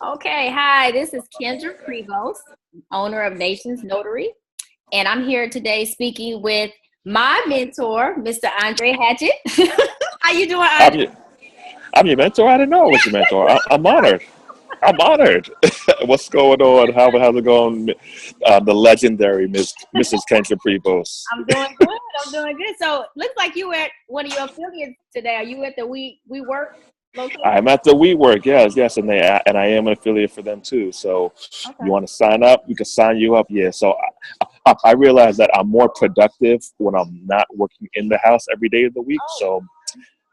Okay, hi, this is Kendra Prevost, owner of Nations Notary, and I'm here today speaking with my mentor, Mr. Andre Hatchett. How you doing, I'm Andre? your, I'm your mentor. I didn't know I was your mentor. I'm honored. I'm honored. What's going on? How's it going? The legendary Mrs. Kendra Prevost. I'm doing good. I'm doing good. So, looks like you were at one of your affiliates today. Are you at the We Work location? I'm at the WeWork. Yes, and I am an affiliate for them too. So, you Okay. want to sign up? We can sign you up. Yeah. So, I realize that I'm more productive when I'm not working in the house every day of the week. Oh, So,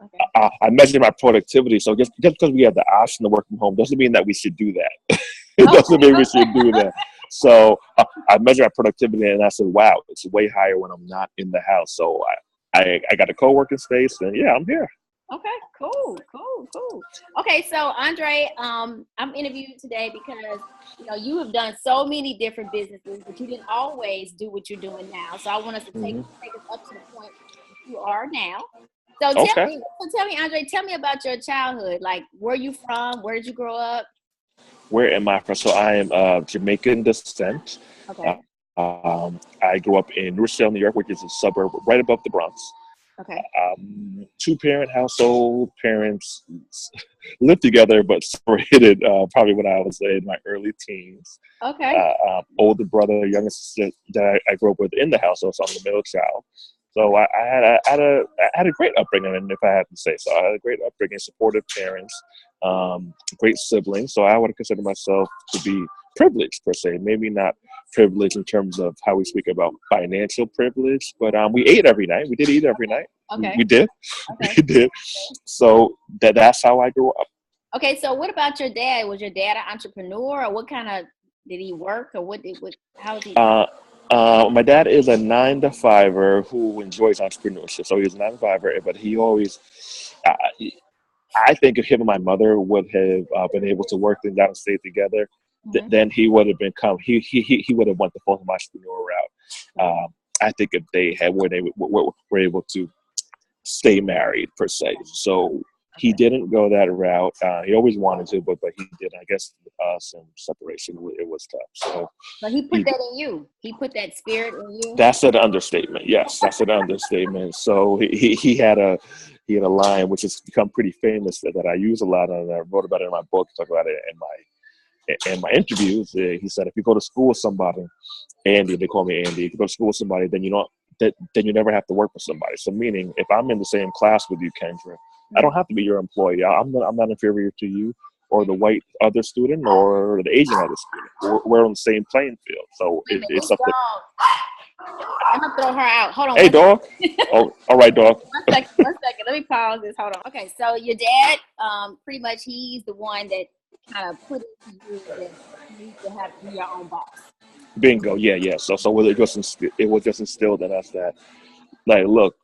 okay. I measure my productivity. So just because we have the option to work from home doesn't mean that we should do that. It doesn't mean we Okay. should do that. So I measure my productivity, and I said, "Wow, it's way higher when I'm not in the house." So I got a co-working space, and yeah, I'm here. Okay, cool. Okay, so Andre, I'm interviewing you today because you have done so many different businesses, but you didn't always do what you're doing now. So I want us to Hmm. take us up to the point you are now. So Okay. tell me, Andre, tell me about your childhood. Like, where you from? Where did you grow up? Where am I from? So I am Jamaican descent. Okay, I grew up in Rochelle, New York, which is a suburb right above the Bronx. okay, Two-parent household. Parents lived together but separated probably when I was in my early teens. okay. Older brother, younger sister that I grew up with in the household, so I'm the middle child. So I had a great upbringing, and if I had to say so, I had a great upbringing, supportive parents, great siblings. So I would consider myself to be privileged per se. Maybe not privileged in terms of how we speak about financial privilege, but we ate every night. We did eat every night. We Okay, did, okay, we did. okay. So that's how I grew up. Okay, so what about your dad? Was your dad an entrepreneur, or what kind of did he work, or how was he? Uh, my dad is a nine to fiver who enjoys entrepreneurship. So he's a nine to fiver, but he always, uh, I think if him and my mother would have been able to work things out and stay together, Mhm. then he would have become he would have went the full entrepreneur route. I think if they had were able to stay married per se. So he Okay. didn't go that route. He always wanted to, but he didn't. I guess with us and separation, it was tough. So But he put he that in you. He put that spirit in you. that's an understatement. Yes, that's an understatement. So he had a line which has become pretty famous that I use a lot, and I wrote about it in my book, talk about it in my interviews. He said, if you go to school with somebody, Andy, they call me Andy. If you go to school with somebody, then you don't then you never have to work with somebody. So meaning, if I'm in the same class with you, Kendra, I don't Mhm. have to be your employee. I'm not inferior to you or the white other student or the Asian other student. We're on the same playing field. So Wait a minute, it's this up to dog. I'm gonna throw her out. Hold on hey one dog. Oh, all right, dog. one second. One second. Let me pause this. Hold on. Okay, so your dad, pretty much he's the one that kind of put into you that you need to have be your own boss. Bingo. Yeah. So it was just instilled in us that like look,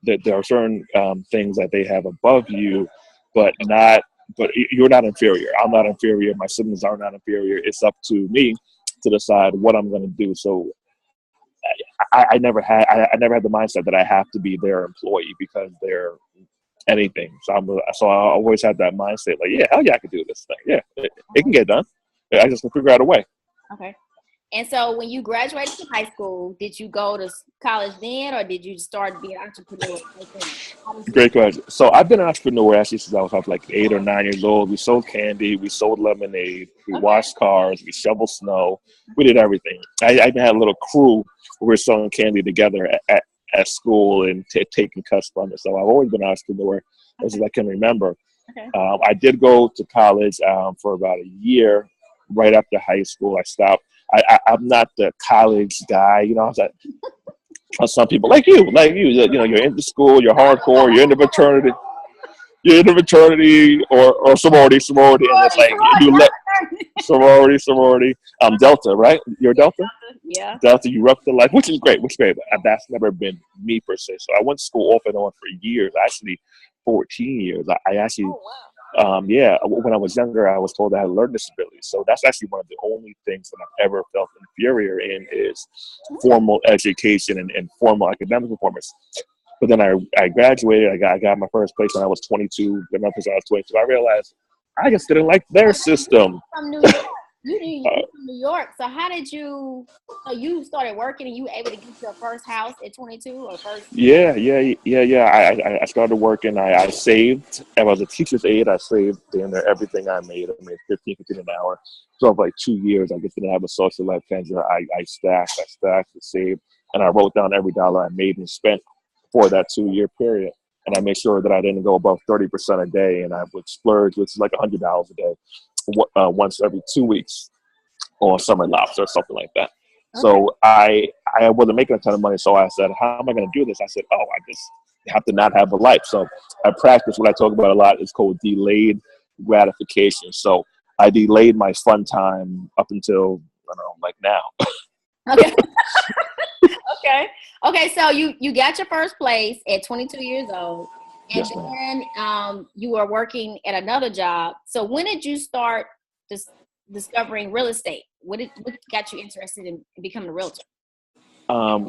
that there are certain things that they have above you, but not. But you're not inferior. I'm not inferior. My siblings are not inferior. It's up to me to decide what I'm going to do. So I never had the mindset that I have to be their employee because they're anything. So I always had that mindset like, yeah, hell yeah, I can do this thing. Yeah, it can get done. Yeah, I just can figure out a way. Okay. And so when you graduated from high school, did you go to college then, or did you start being an entrepreneur right then? How did you? Great question. So I've been an entrepreneur actually since I was like 8 or 9 years old. We sold candy, we sold lemonade, we Okay. washed cars, we shoveled snow, we did everything. I even had a little crew where we were selling candy together at school and taking cuts from it. So I've always been an entrepreneur as Okay. I can remember. Okay. I did go to college for about a year. Right after high school, I stopped. I'm not the college guy, you know. I was like, some people you're into school, you're hardcore, you're in the fraternity or sorority, and it's Sorority, like sorority, you let sorority. sorority. Delta, right? You're Yeah, Delta. yeah. Delta, you rough the life, which is great. But that's never been me per se. So I went to school off and on for years, actually 14 years. I actually, Oh wow. yeah, when I was younger, I was told I had a learning disability. So that's actually one of the only things that I've ever felt inferior in is Hmm. formal education and formal academic performance. But then I graduated. I got my first place when I was 22. The month I was 22. I realized I just didn't like their system. From New York. You from New York. So how did you? So you started working and you were able to get your first house at 22 or first? Yeah. I started working. I saved. I was a teacher's aide. I saved damn near everything I made. I made 15 an hour. So for like 2 years, I just didn't have a social life change. I stacked, and saved, and I wrote down every dollar I made and spent for that 2 year period. And I made sure that I didn't go above 30% a day, and I would splurge, which is like $100 a day, once every 2 weeks on summer lobster or something like that. Okay. So I wasn't making a ton of money, so I said, how am I going to do this? I said, I just have to not have a life. So I practice what I talk about a lot. It's called delayed gratification. So I delayed my fun time up until, I don't know, like now. Okay. Okay. So you got your first place at 22 years old, and Yes, then you were working at another job. So when did you start discovering real estate? What got you interested in becoming a realtor?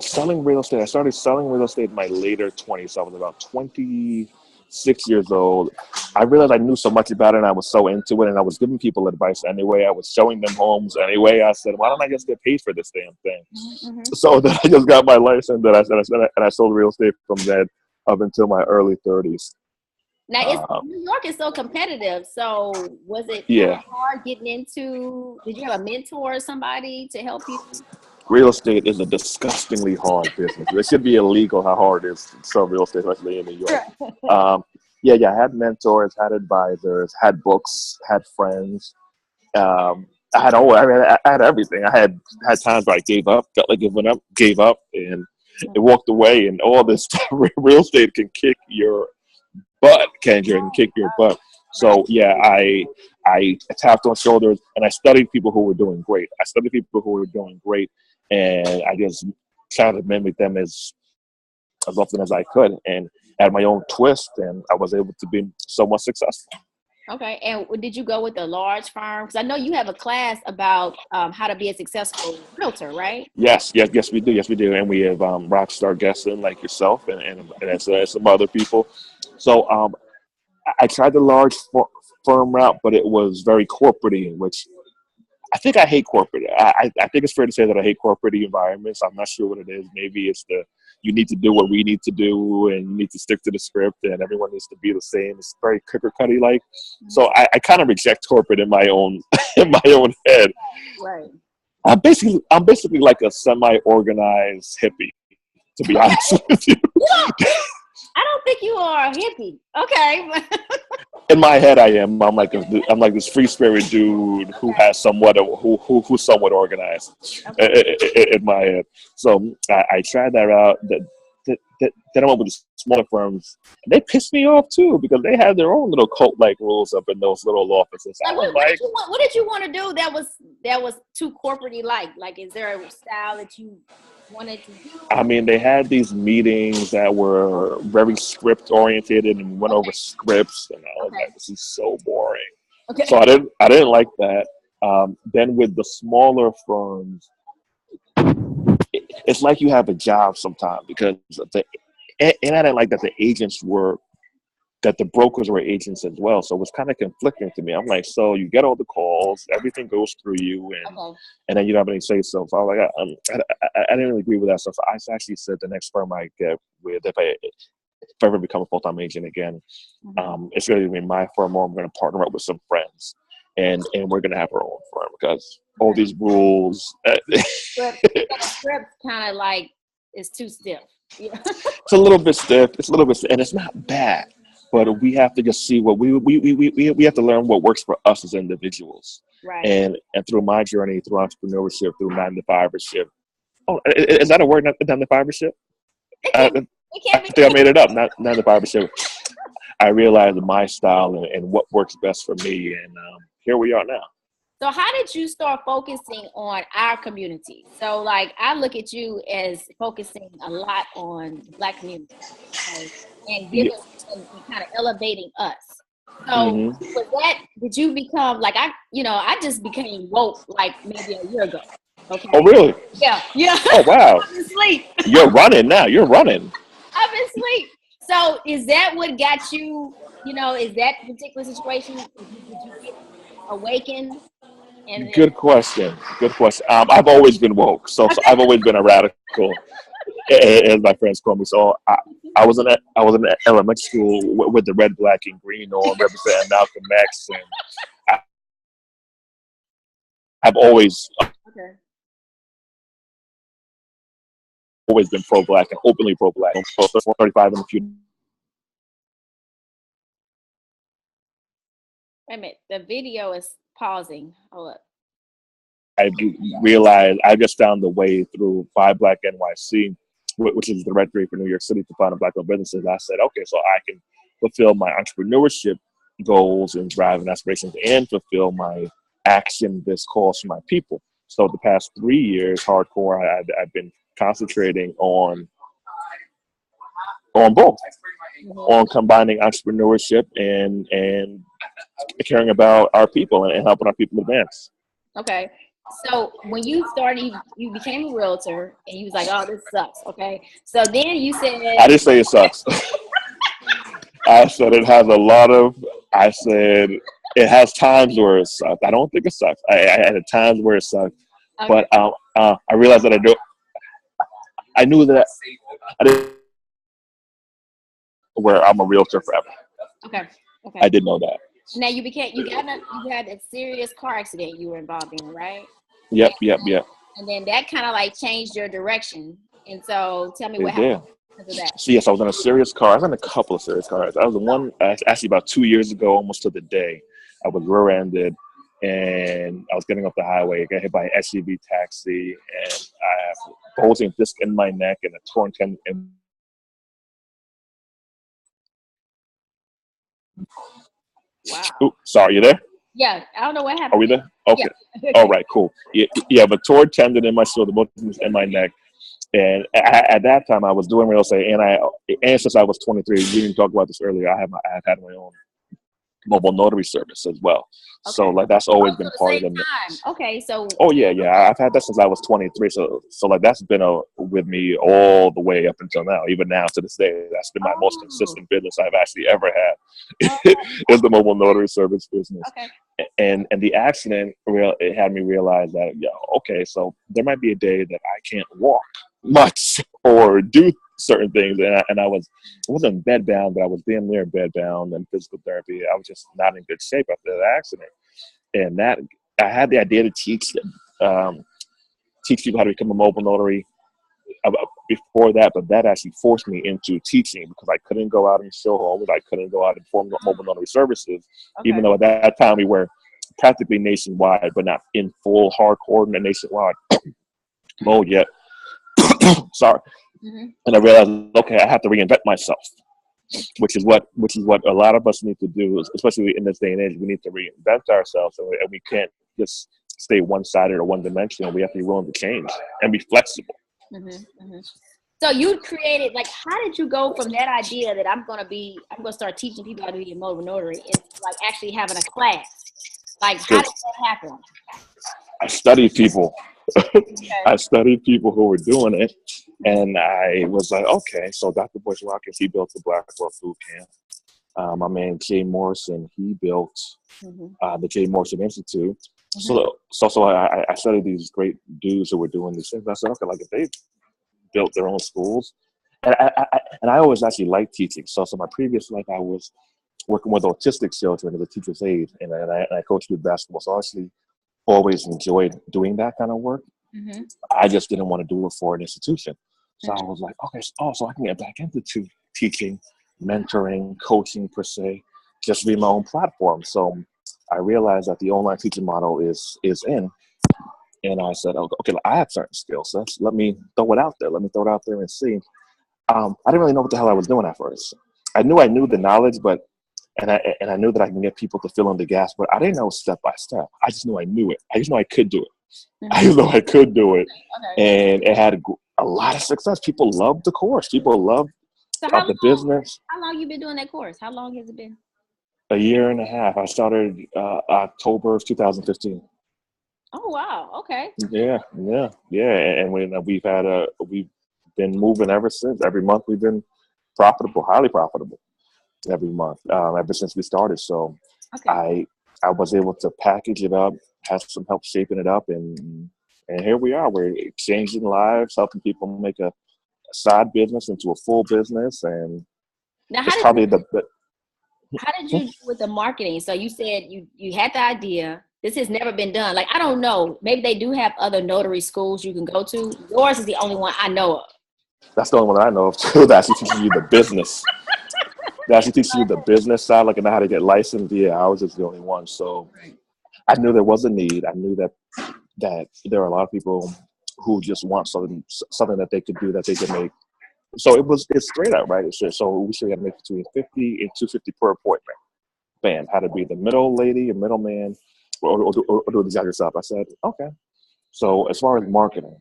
Selling real estate. I started selling real estate in my later 20s. So I was about 26 years old. I realized I knew so much about it, and I was so into it, and I was giving people advice anyway. I was showing them homes anyway. I said, why don't I just get paid for this damn thing? Mm-hmm. So then I just got my license, and I sold real estate from then up until my early 30s. Now, New York is so competitive. So was it hard getting into? Did you have a mentor or somebody to help you? Real estate is a disgustingly hard business. It should be illegal how hard it is to sell real estate, especially in New York. I had mentors, had advisors, had books, had friends. I had everything. I had times where I gave up, felt like gave up, and walked away. And all this stuff, real estate can kick your butt, Kendra, and kick your butt. So I tapped on shoulders, and I studied people who were doing great. And I just tried to mimic them as often as I could, and add my own twist, and I was able to be somewhat successful. Okay, and did you go with a large firm? Because I know you have a class about how to be a successful realtor, right? Yes, we do, and we have rock star guests in like yourself, and some other people. So I tried the large firm route, but it was very corporate-y, which I think I hate corporate. I think it's fair to say that I hate corporate environments. I'm not sure what it is. Maybe it's you need to do what we need to do, and you need to stick to the script, and everyone needs to be the same. It's very cookie cutter like. So I kind of reject corporate in my own head. Right. I'm basically like a semi-organized hippie, to be honest with you. I don't think you are a hippie. Okay. In my head, I am. I'm like this free spirit dude who has who's somewhat organized. Okay. In my head. So I tried that out. Then I went with the smaller firms. And they pissed me off too because they had their own little cult-like rules up in those little offices. What did you want to do that was too corporate-y like? Like, is there a style that you wanted to do? I mean, they had these meetings that were very script-oriented and went over scripts, and I was like, this is so boring. Okay. So I didn't like that. Then with the smaller firms, it's like you have a job sometimes because and I didn't like that the brokers were agents as well. So it was kind of conflicting to me. I'm like, so you get all the calls, everything goes through you, and then you don't have any say so. So I was like, I didn't really agree with that stuff. So I actually said the next firm I get with, if I ever become a full-time agent again, it's going to be my firm, or I'm going to partner up with some friends, and we're going to have our own firm because all these rules. Script kind of like is too stiff. Yeah. It's a little bit stiff. And it's not bad. But we have to just see what we have to learn what works for us as individuals. Right. And through my journey, through entrepreneurship, through 9-to-5ership. Oh, is that a word, 9-to-5ership? I think I made it up. 9-to-5ership. I realized my style and what works best for me, and here we are now. So how did you start focusing on our community? So like I look at you as focusing a lot on the Black community, okay? And giving and kind of elevating us. So with that, did you become like I just became woke like maybe a year ago. Okay. Oh really? Yeah. Oh wow. I've been asleep. You're running now. You're running. I've been asleep. So is that what got you, is that particular situation, did you get awakened? And then, Good question. Good question. I've always been woke, so I've always been a radical, as my friends call me. So I was in elementary school with the red, black, and green on representing Malcolm X, and I've okay. always been pro-black and openly pro-black. I'm 35 in a few. Wait a minute. The video is pausing. Hold up. I realized I just found the way through Five Black NYC, which is the directory for New York City to find Black-owned businesses. I said, okay, so I can fulfill my entrepreneurship goals and drive and aspirations and fulfill my action, this calls for my people. So the past 3 years, hardcore, I've been concentrating on both, on combining entrepreneurship and caring about our people and helping our people advance. Okay. So when you started, you became a realtor, and you was like, "Oh, this sucks." Okay. So then you said, I didn't say it sucks. I said it has a lot of. I said it has times where it sucks. I don't think it sucks. I had times where it sucked, okay. but I realized that I knew that I didn't. Where I'm a realtor forever. Okay. Okay. I did know that. Now you had a serious car accident you were involved in, right? Yep. And then that kind of like changed your direction. And so tell me what It did. happened because of that. So yes, I was in a serious car. I was in a couple of serious cars. I was in one actually about 2 years ago, almost to the day. I was rear-ended, and I was getting off the highway. I got hit by an SUV taxi, and I have a bulging disc in my neck and a torn tendon in. Wow. Ooh, sorry, you there? Yeah, I don't know what happened. Are we there? Okay. Yeah. All right, cool. Yeah, but torn tendon in my shoulder, bulging in my neck. And at that time, I was doing real estate, and since I was 23, we didn't talk about this earlier. I've had my own mobile notary service as well. Okay. So like that's always been part of the time. Okay, so oh yeah, I've had that since I was 23. So like that's been with me all the way up until now. Even now to this day, that's been my most consistent business I've actually ever had. Is the mobile notary service business. Okay. And the accident it had me realize that okay, so there might be a day that I can't walk much or do certain things, and I wasn't bed bound, but I was being near bed bound and physical therapy. I was just not in good shape after that accident, and that I had the idea to teach people how to become a mobile notary before that, but that actually forced me into teaching because I couldn't go out and show homes, I couldn't go out and form mobile notary services, even though at that time we were practically nationwide, but not in full hardcore nationwide mode yet. Sorry. Mm-hmm. And I realized, okay, I have to reinvent myself, which is what a lot of us need to do, especially in this day and age. We need to reinvent ourselves, and we can't just stay one-sided or one-dimensional. We have to be willing to change and be flexible. Mm-hmm. Mm-hmm. So you created, like, how did you go from that idea that I'm going to start teaching people how to be a mobile notary into like actually having a class? Like, how did that happen? I studied people. I studied people who were doing it, and I was like, okay, so Dr. Bush Rockets, he built the Blackwell Food Camp. My man Jay Morrison, he built the Jay Morrison Institute. Mm-hmm. So I studied these great dudes who were doing these things. I said, okay, like if they built their own schools, and I always actually liked teaching. So my previous life, I was working with autistic children as a teacher's aide, and I coached youth basketball. So I actually always enjoyed doing that kind of work. Mm-hmm. I just didn't want to do it for an institution. So I was like, okay, so I can get back into teaching, mentoring, coaching per se, just be my own platform. So I realized that the online teaching model is in. And I said, okay, I have certain skills. So let me throw it out there. Let me throw it out there and see. I didn't really know what the hell I was doing at first. I knew the knowledge, but and I knew that I can get people to fill in the gaps, but I didn't know step by step. I just knew I knew it. I just knew I could do it. Mm-hmm. I just know I could do it. Okay. And it had a lot of success. People loved the course. People loved the business. How long you been doing that course? How long has it been? A year and a half. I started October of 2015. Oh wow! Okay. Yeah, and we've been moving ever since. Every month we've been profitable, highly profitable. every month, ever since we started. So Okay. I was able to package it up, have some help shaping it up, and here we are. We're changing lives, helping people make a side business into a full business, and Now, it's probably how did you do with the marketing? So you said you had the idea. This has never been done. Like, I don't know. Maybe they do have other notary schools you can go to. Yours is the only one I know of. that's the only one I know of too. That actually teaches you the business. That actually teaches you the business side, like and how to get licensed. Yeah, ours is the only one. So I knew there was a need. I knew that there are a lot of people who just want something that they could do, that they could make. So it's straight out, right? So we should have make between 50 and 250 per appointment. Bam, how to be the middle lady, a middleman, or do the job yourself. I said, okay. So as far as marketing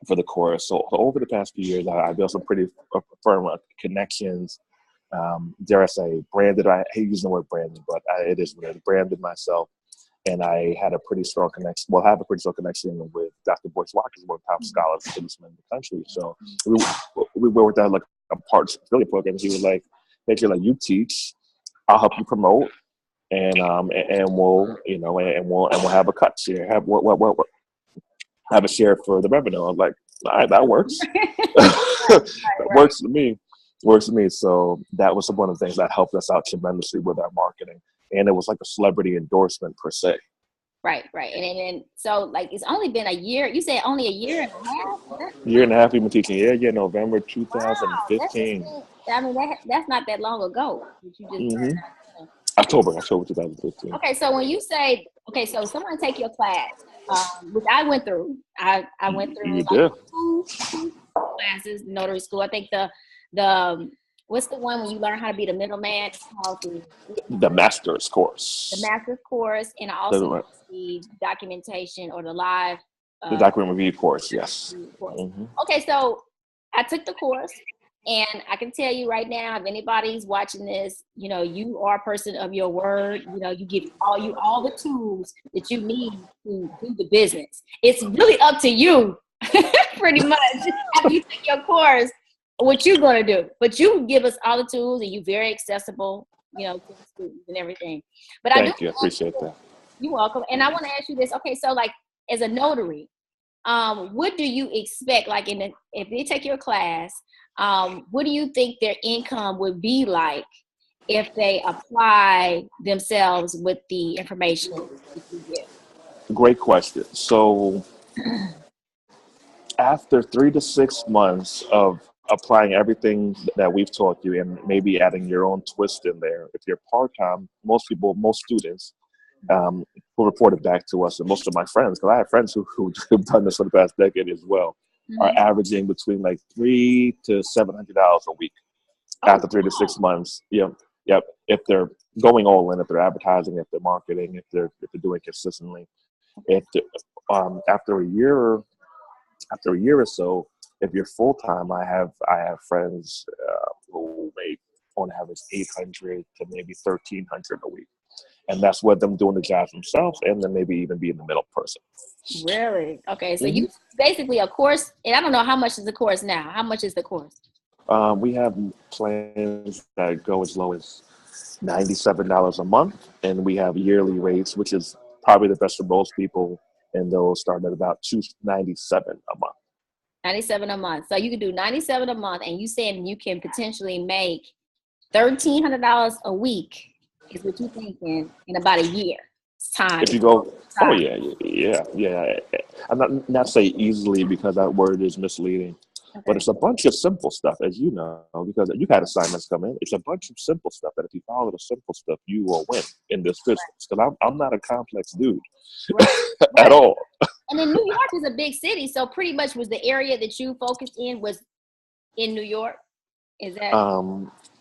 for the course, so over the past few years, I built some pretty firm connections. Dare I say, branded. I hate using the word branded, but it is what it is. Branded myself. And I had a pretty strong connection. Well, I have a pretty strong connection with Dr. Boyce Watkins, one of the top scholars and businessmen in the country. So we worked out like a part affiliate program. He was like, basically, like, you teach, I'll help you promote, and we'll and we'll have a cut share, have a share for the revenue. I'm like, all right, that works. That works for me. Works for me. So that was one of the things that helped us out tremendously with our marketing. And it was like a celebrity endorsement per se. Right. And so, like, it's only been a year. You said only a year and a half? Year and a half we've been teaching. Yeah, November Wow. That's just, 2015. I mean, that's not that long ago that you just hmm started out. October 2015. Okay, so when you say, okay, so someone take your class, which I went through. I went through You like did. two classes, notary school. I think the what's the one when you learn how to be the middleman? It's called The master's the course. master's course, and I also The, the documentation or the live the uh, document review course, yes. course. hmm Okay, so I took the course, and I can tell you right now, if anybody's watching this, you are a person of your word. You get all the tools that you need to do the business. It's really up to you, pretty much, after you take your course, what you're gonna do. But you give us all the tools, and you're very accessible, to the students and everything. But I do. Thank you. I appreciate that. You're welcome. And I want to ask you this. Okay, so like as a notary, what do you expect? Like if they take your class, what do you think their income would be like if they apply themselves with the information that you give? Great question. So after 3 to 6 months of applying everything that we've taught you and maybe adding your own twist in there, if you're part-time, most students who reported back to us, and most of my friends, because I have friends who've done this for the past decade as well, are averaging between like $300 to $700 a week after 3 to 6 months. Yep. If they're going all in, if they're advertising, if they're marketing, if they're doing it consistently, if after a year or so, if you're full time, I have friends who make on average 800 to maybe 1,300 a week. And that's with them doing the jobs themselves, and then maybe even being the middle person. Really? Okay. So you basically a course, and I don't know how much is the course now. How much is the course? We have plans that go as low as $97 a month, and we have yearly rates, which is probably the best for most people, and those start at about $297 a month. 97 a month. So you can do 97 a month, and you saying you can potentially make $1,300 a week is what you're thinking in about a year time. If you go, oh yeah. I'm not say easily because that word is misleading, but it's a bunch of simple stuff, as you know, because you've had assignments come in. It's a bunch of simple stuff that if you follow the simple stuff, you will win in this business. Because I'm not a complex dude at all. And then New York is a big city, so pretty much was the area that you focused in was in New York. Is that?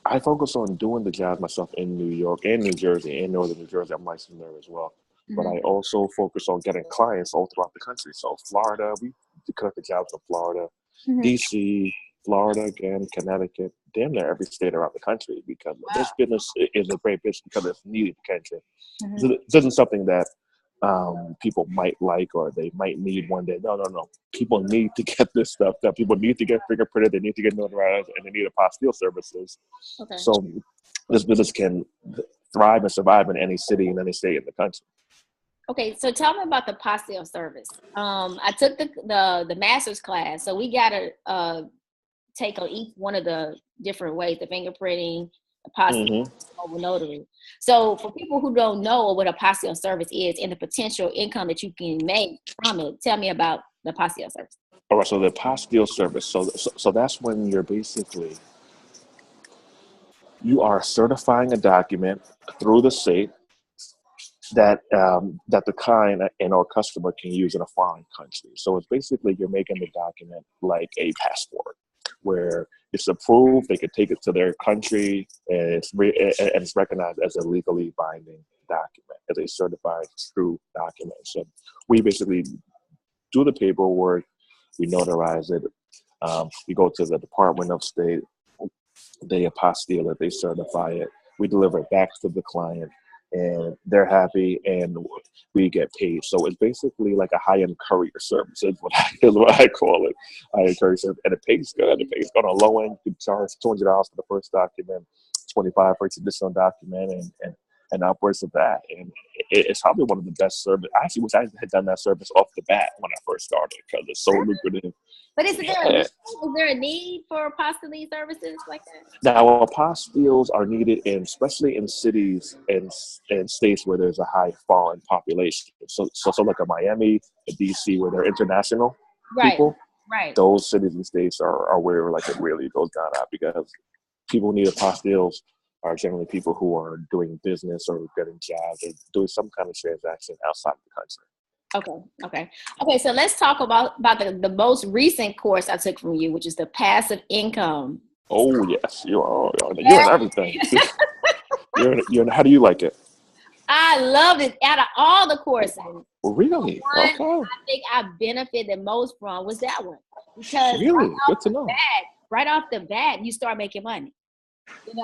I focus on doing the jobs myself in New York and New Jersey and Northern New Jersey. I'm licensed there as well. But I also focus on getting clients all throughout the country. So Florida, we conduct the jobs in Florida, DC, Florida again, Connecticut, damn near every state around the country, because this business is a great business because it's needed in the country. This isn't something that people might like or they might need one day. No. People need to get this stuff done. People need to get fingerprinted. They need to get notarized, and they need apostille services. Okay. So this business can thrive and survive in any city and any state in the country. Okay, so tell me about the apostille service. I took the master's class, so we got to take on each one of the different ways: the fingerprinting, apostille, mobile notary. So for people who don't know what apostille service is and the potential income that you can make from it, tell me about the apostille service. All right, so the apostille service. So that's when you're basically, you are certifying a document through the state that that the client and or customer can use in a foreign country. So it's basically you're making the document like a passport, where it's approved, they could take it to their country, and it's recognized as a legally binding document, as a certified true document. So we basically do the paperwork, we notarize it, we go to the Department of State, they apostille it, they certify it, we deliver it back to the client, and they're happy, and we get paid. So it's basically like a high-end courier service is what I call it. High-end courier service, and it pays good. It pays good. On a low end, you can charge $200 for the first document, $25 for each additional document, and upwards of that. And it's probably one of the best service. I actually wish I had done that service off the bat when I first started, because it's so lucrative. But is there a need for apostille services like that? Now, apostilles are needed especially in cities and states where there's a high foreign population. So like a Miami, a DC, where they're international people. Right. Those cities and states are where like it really goes down at, because people who need apostilles are generally people who are doing business or getting jobs or doing some kind of transaction outside the country. Okay. So let's talk about the most recent course I took from you, which is the passive income. Oh yes, you're in everything. How do you like it? I loved it. Out of all the courses, really? Okay. I think I benefited most from was that one, because really good to know. Right off the bat, you start making money. And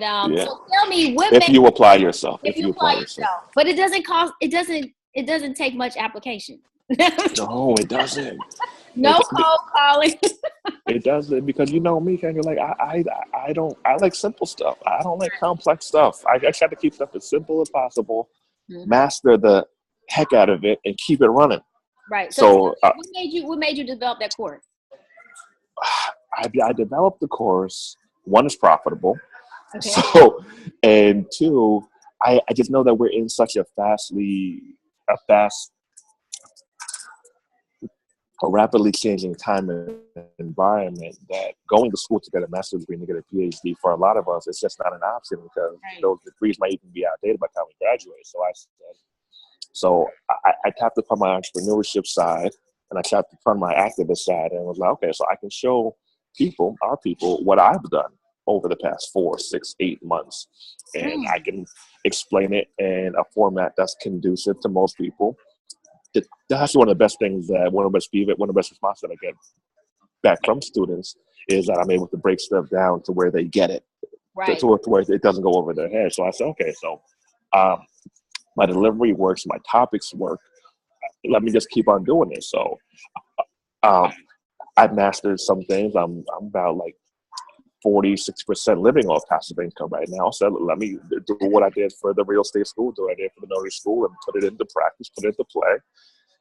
yeah. So tell me what if you apply yourself. If you apply yourself. But it doesn't cost. It doesn't take much application. No, it doesn't. No cold calling. It doesn't, because you know me, Ken, you're like, I like simple stuff. I don't like complex stuff. I try to keep stuff as simple as possible, master the heck out of it, and keep it running. Right. So what made you develop that course? I developed the course. One, is profitable. Okay. So, and two, I just know that we're in such a rapidly changing time and environment, that going to school to get a master's degree and to get a PhD, for a lot of us, it's just not an option, because those degrees might even be outdated by the time we graduate. So I tapped upon my entrepreneurship side, and I tapped upon my activist side, and was like, okay, so I can show our people, what I've done over the past 4, 6, 8 months. And I can explain it in a format that's conducive to most people. That's one of the best things, one of the best responses that I get back from students, is that I'm able to break stuff down to where they get it, to where it doesn't go over their head. So I said, okay, so my delivery works, my topics work. Let me just keep on doing it. So I've mastered some things. I'm about like 40-60% living off passive income right now. So let me do what I did for the real estate school, do what I did for the notary school, and put it into practice, put it into play,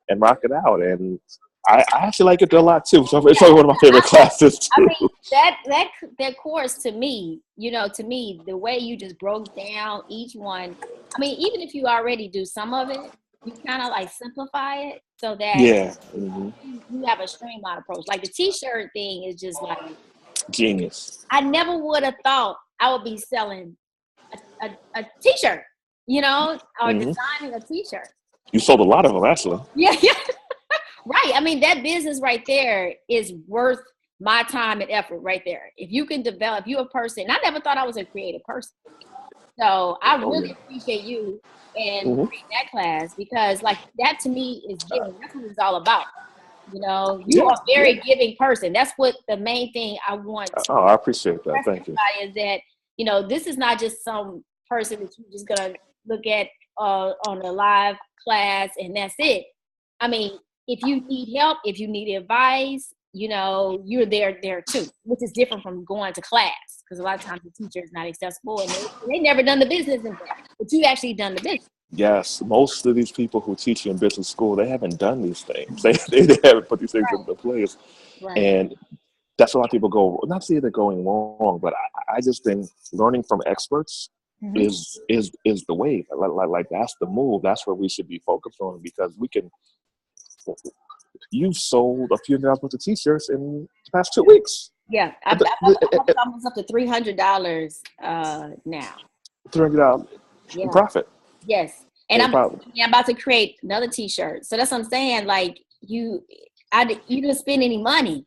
and rock it out. And I actually like it a lot too. So it's probably one of my favorite classes too. I mean, that course, to me, the way you just broke down each one. I mean, even if you already do some of it, you kind of like simplify it so that you have a streamlined approach. Like the T-shirt thing is just like genius. I never would have thought I would be selling a T-shirt, or designing a T-shirt. You sold a lot of them, actually. Yeah. Right. I mean, that business right there is worth my time and effort right there. If you can develop, you're a person. I never thought I was a creative person. So I really appreciate you and that class, because like that to me is giving. That's what it's all about. You are a very giving person. That's what the main thing I want. I appreciate that. Thank you. Is that, this is not just some person that you're just going to look at on a live class and that's it. I mean, if you need help, if you need advice, you know, you're there too, which is different from going to class, because a lot of times the teacher is not accessible and they never done the business in class, but you actually done the business. Yes, most of these people who teach in business school, they haven't done these things. They haven't put these things into place. Right. And that's a lot of people go, not to say they're going wrong, but I just think learning from experts is the way. Like that's the move. That's where we should be focused on, because you've sold a few $1,000 worth of t-shirts in the past 2 weeks. Yeah, I'm almost up to $300 now. $300 in profit. Yes, and I'm about to create another t-shirt. So that's what I'm saying. Like you didn't spend any money.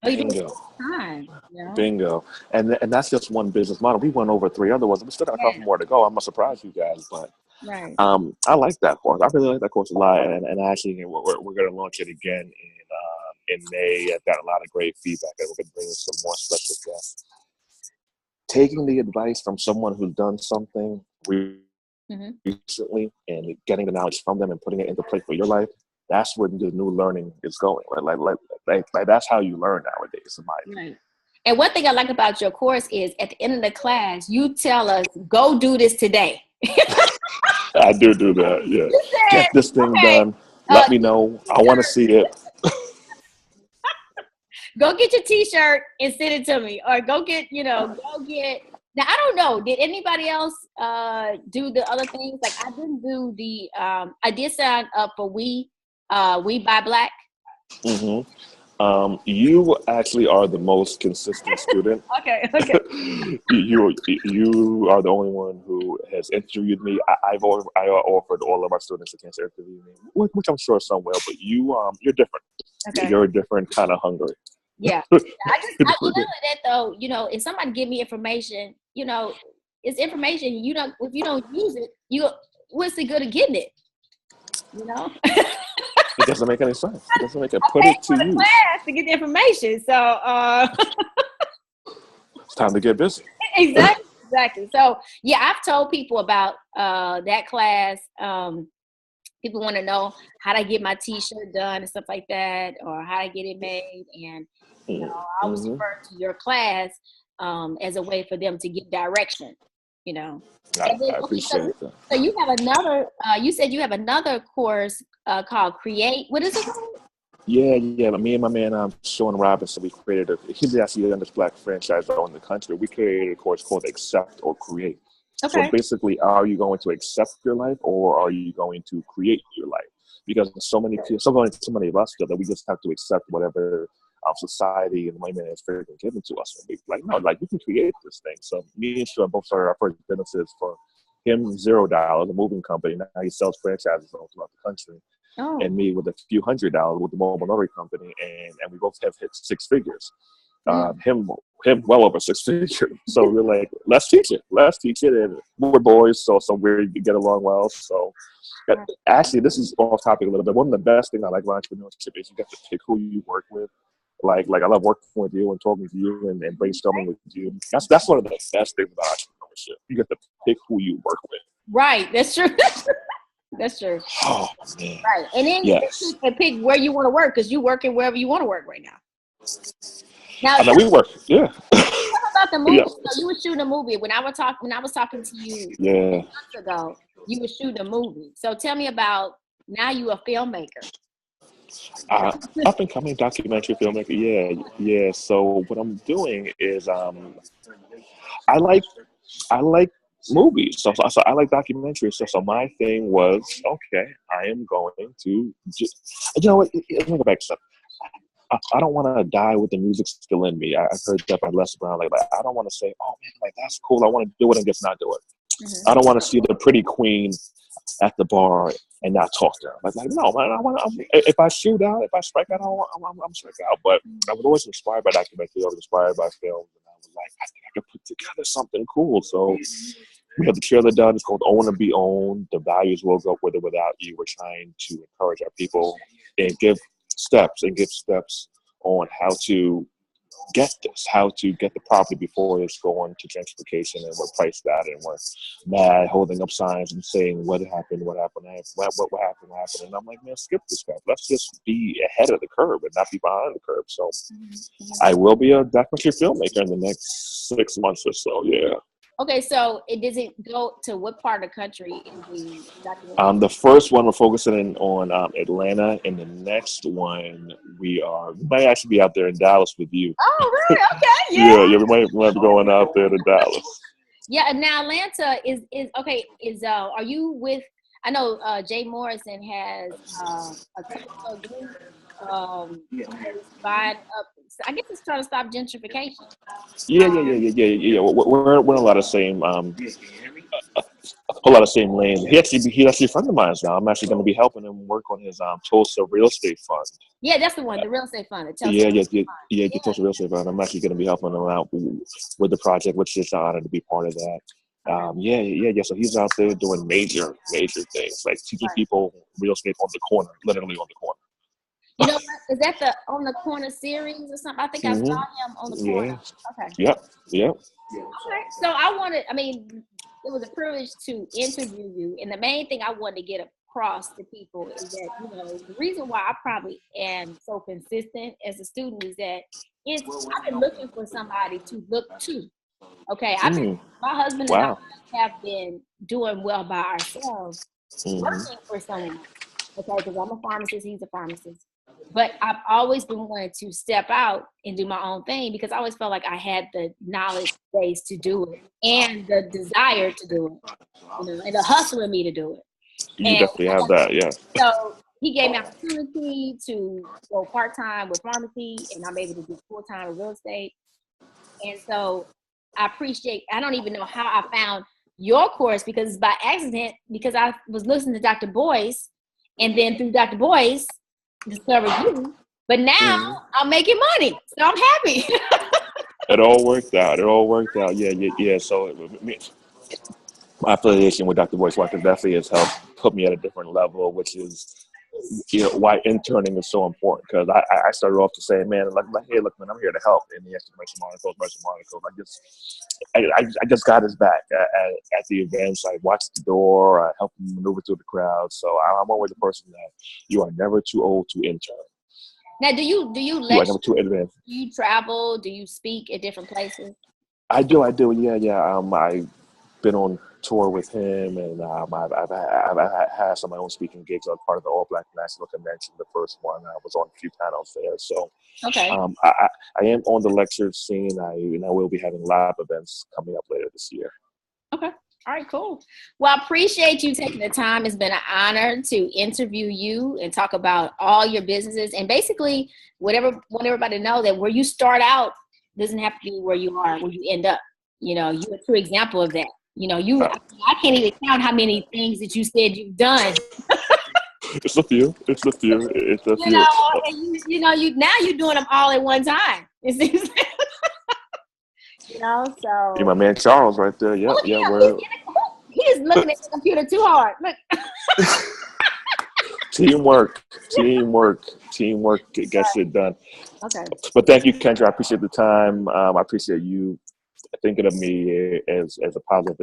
Bingo. Time, you know? Bingo. And that's just one business model. We went over 3 other ones. We still got a couple more to go. I'm gonna surprise you guys, but I like that course. I really like that course a lot, and actually we're gonna launch it again in May. I've got a lot of great feedback, and we're gonna bring in some more special guests. Taking the advice from someone who's done something recently and getting the knowledge from them and putting it into play for your life, that's where the new learning is going. Like that's how you learn nowadays, in my opinion. Right. And one thing I like about your course is at the end of the class, you tell us, go do this today. I do that, yeah. Get this thing done. Let me know. I want to see it. Go get your t-shirt and send it to me. Or go get. Now, I don't know. Did anybody else do the other things? Like I didn't do I did sign up for We Buy Black. You actually are the most consistent student. Okay. You are the only one who has interviewed me. I offered all of our students a chance to interview me, which I'm sure some will. But you're different. Okay. You're a different kind of hungry. Yeah. I love that though. If somebody give me information, it's information. If you don't use it, what's the good of getting it? It doesn't make any sense. It doesn't make it. Put it to use. Class to get the information. So it's time to get busy. Exactly. So yeah, I've told people about that class. People want to know how to get my t-shirt done and stuff like that, or how to get it made. And I always refer to your class as a way for them to get direction. I appreciate that. So you have another. You said you have another course called Create. What is it called? Yeah. Me and my man, Sean Robinson, we created he's actually the youngest Black franchise in the country. We created a course called Accept or Create. Okay. So basically, are you going to accept your life, or are you going to create your life? Because so many of us feel that we just have to accept whatever society and women has freaking given to us. And we're like, no, like we can create this thing. So me and Sean both started our first businesses. For him, $0, a moving company. Now he sells franchises all throughout the country. Oh. And me with a few $100 with the mobile notary company, and we both have hit 6 figures. Him well over 6 figures. So we're like, let's teach it, and we're boys, so we get along well. So actually, this is off topic a little bit. One of the best things I like about entrepreneurship is you get to pick who you work with. Like I love working with you and talking to you and brainstorming with you. That's one of the best things about entrepreneurship. You get to pick who you work with. Right. That's true. That's true. Oh man. Right. And then you can pick where you want to work, because you're working wherever you want to work right now. Now we work. Yeah. Talk about the movie. Yeah. So you were shooting a movie when I was talking to you months ago. You were shooting a movie. So tell me about, now you a filmmaker. Up and coming documentary filmmaker. Yeah. So what I'm doing is I like movies. So I like documentaries. So my thing was, okay, I am going to just, let me go back to something. I don't want to die with the music still in me. I've heard that by Les Brown. Like I don't want to say, oh man, like that's cool. I want to do it and just not do it. I don't want to see the pretty queen at the bar and not talk to her. Like no, man. If I shoot out, if I strike out, I'm strike out. But I was always inspired by documentaries. I was inspired by films, and I was like, I think I could put together something cool. So we have the trailer done. It's called Own and Be Owned. The values will go with or without you. We're trying to encourage our people and give steps on how to get this, how to get the property before it's going to gentrification, and we're priced out and we're mad, holding up signs and saying what happened, what happened, what happened. And I'm like, man, skip this crap. Let's just be ahead of the curve and not be behind the curve. So I will be a documentary filmmaker in the next 6 months or so. Yeah. Okay, so does it go to what part of the country is the documentary? The first one we're focusing on Atlanta, and the next one we might actually be out there in Dallas with you. Oh, really? Okay, yeah, we might be going out there to Dallas. Yeah, and now Atlanta is okay. Are you with? I know Jay Morrison has a group buying up. I guess it's trying to stop gentrification. Yeah. We're in a lot of same a lot of same lanes. He's actually a friend of mine now. I'm actually going to be helping him work on his Tulsa real estate fund. Yeah, that's the one, the real estate fund. The Tulsa real estate fund. I'm actually going to be helping him out with the project, which is an honor to be part of that. So he's out there doing major things, like teaching people real estate on the corner, literally on the corner. You know what? Is that the On the Corner series or something? I think I saw him on the corner. Okay. Yep. Okay. So it was a privilege to interview you. And the main thing I wanted to get across to people is that, the reason why I probably am so consistent as a student is that I've been looking for somebody to look to. Okay. My husband and I have been doing well by ourselves, working for someone. Okay. Because I'm a pharmacist, he's a pharmacist. But I've always been wanting to step out and do my own thing because I always felt like I had the knowledge base to do it and the desire to do it, and the hustle in me to do it. You definitely have that, yeah. So he gave me opportunity to go part-time with pharmacy, and I'm able to do full-time with real estate. And so I don't even know how I found your course because it's by accident, because I was listening to Dr. Boyce, and then through Dr. Boyce, discovered you, but now I'm making money, so I'm happy. It all worked out. Yeah. So my affiliation with Dr. Boyce Walker definitely has helped put me at a different level, which is why interning is so important. Because I started off to say, man, hey, look, man, I'm here to help in the exclamation articles. I just got his back at the events. I watched the door. I helped him maneuver through the crowd. So I'm always the person that you are never too old to intern. Now, do you are never too advanced. Do you travel? Do you speak at different places? I do. Yeah. I've been on tour with him, and I've had some of my own speaking gigs. I was part of the All Black National Convention, the first one. I was on a few panels there. So okay. I am on the lecture scene. I will be having live events coming up later this year. Okay. All right, cool. Well, I appreciate you taking the time. It's been an honor to interview you and talk about all your businesses, and basically want everybody to know that where you start out doesn't have to be where you are, where you end up. You're a true example of that. I can't even count how many things that you said you've done. It's a few. Now you're doing them all at one time. It seems. So. You're my man Charles right there. Yeah. He is looking at the computer too hard. Look. Teamwork gets it done. Okay. But thank you, Kendra. I appreciate the time. I appreciate you thinking of me as a positive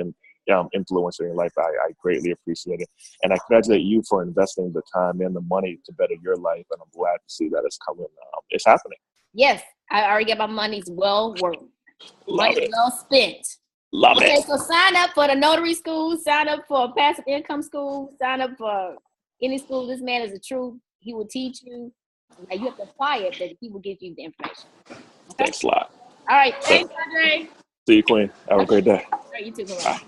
influence in your life. I greatly appreciate it. And I congratulate you for investing the time and the money to better your life. And I'm glad to see that it's coming. It's happening. Yes. I already got my money's well worth. Money well spent. Love it. Okay, so sign up for the notary school, sign up for a passive income school, sign up for any school. This man is a truth. He will teach you. Now you have to apply it, but he will give you the information. Okay? Thanks a lot. All right. Thanks, Andre. See you, Queen. Have a great day. All right, you too. Bye.